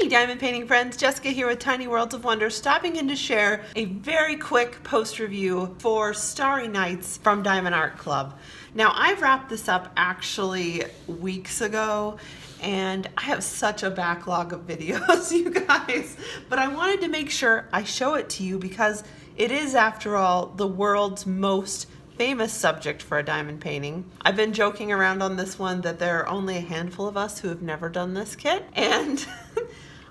Hey diamond painting friends, Jessica here with Tiny Worlds of Wonder, stopping in to share a very quick post review for Starry Nights from Diamond Art Club. Now I wrapped this up actually weeks ago and I have such a backlog of videos, you guys, but I wanted to make sure I show it to you because it is, after all, the world's most famous subject for a diamond painting. I've been joking around on this one that there are only a handful of us who have never done this kit, and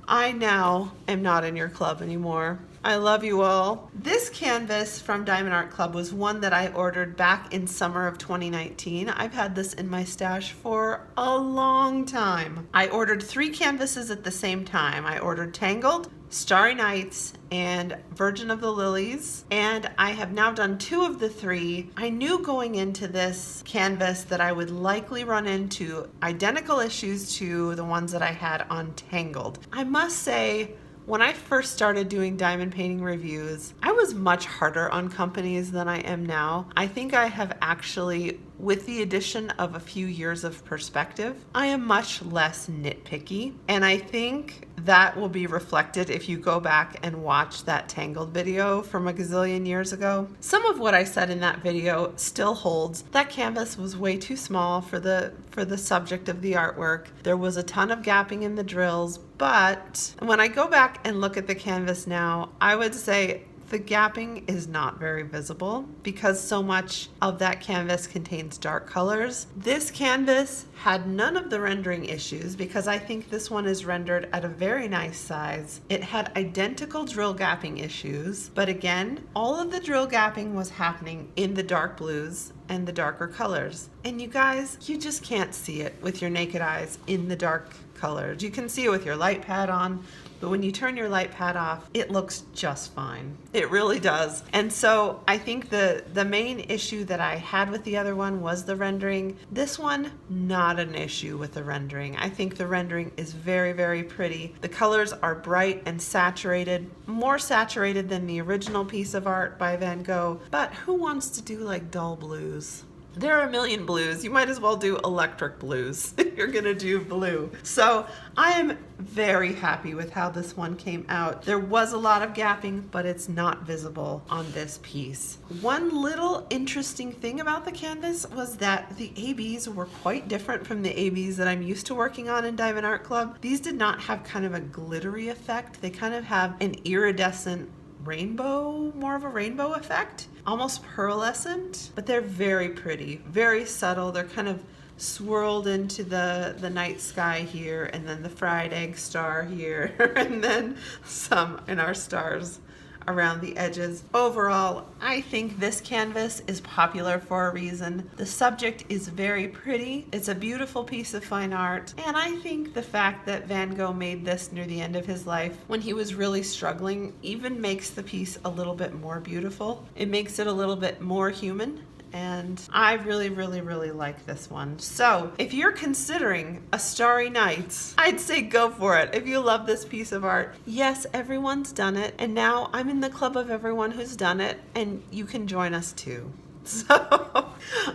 I now am not in your club anymore. I love you all. This canvas from Diamond Art Club was one that I ordered back in summer of 2019. I've had this in my stash for a long time. I ordered 3 canvases at the same time. I ordered Tangled, Starry Nights, and Virgin of the Lilies, and I have now done 2 of the 3. I knew going into this canvas that I would likely run into identical issues to the ones that I had on Tangled. I must say, when I first started doing diamond painting reviews, I was much harder on companies than I am now. I think I have actually, with the addition of a few years of perspective, I am much less nitpicky. And I think that will be reflected if you go back and watch that Tangled video from a gazillion years ago. Some of what I said in that video still holds. That canvas was way too small for the subject of the artwork. There was a ton of gapping in the drills, but when I go back and look at the canvas now, I would say the gapping is not very visible because so much of that canvas contains dark colors. This canvas had none of the rendering issues because I think this one is rendered at a very nice size. It had identical drill gapping issues, but again, all of the drill gapping was happening in the dark blues and the darker colors. And you guys, you just can't see it with your naked eyes in the dark colors. You can see it with your light pad on, but when you turn your light pad off, it looks just fine. It really does. And so I think the main issue that I had with the other one was the rendering. This one, not an issue with the rendering. I think the rendering is very, very pretty. The colors are bright and saturated, more saturated than the original piece of art by Van Gogh. But who wants to do like dull blues? There are a million blues. You might as well do electric blues if you're gonna do blue. So I am very happy with how this one came out. There was a lot of gapping, but it's not visible on this piece. One little interesting thing about the canvas was that the ABs were quite different from the ABs that I'm used to working on in Diamond Art Club. These did not have kind of a glittery effect. They kind of have an iridescent rainbow, more of a rainbow effect, almost pearlescent, but they're very pretty, very subtle. They're kind of swirled into the night sky here, and then the fried egg star here, and then some in our stars around the edges. Overall, I think this canvas is popular for a reason. The subject is very pretty. It's a beautiful piece of fine art. And I think the fact that Van Gogh made this near the end of his life when he was really struggling even makes the piece a little bit more beautiful. It makes it a little bit more human. And I really, really, really like this one. So if you're considering a Starry Nights, I'd say go for it. If you love this piece of art, yes, everyone's done it. And now I'm in the club of everyone who's done it, and you can join us too. So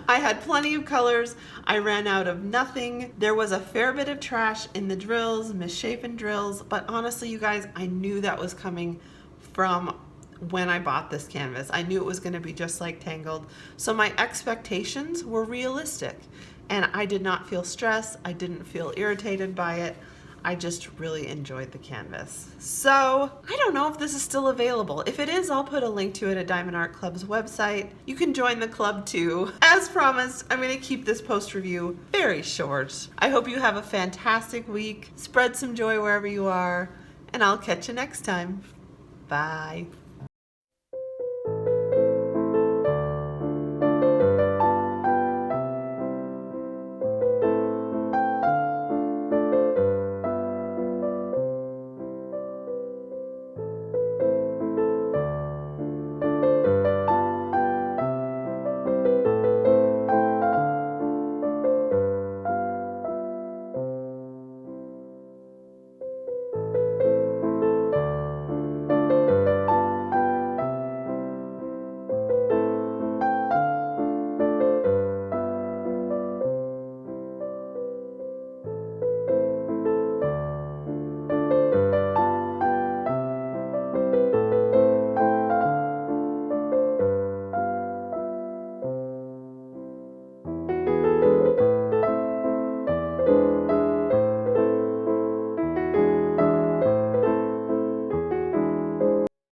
I had plenty of colors. I ran out of nothing. There was a fair bit of trash in the drills, misshapen drills, but honestly, you guys, I knew that was coming from when I bought this canvas. I knew it was going to be just like Tangled. So my expectations were realistic and I did not feel stressed. I didn't feel irritated by it. I just really enjoyed the canvas. So I don't know if this is still available. If it is, I'll put a link to it at Diamond Art Club's website. You can join the club too. As promised, I'm going to keep this post review very short. I hope you have a fantastic week. Spread some joy wherever you are, and I'll catch you next time. Bye.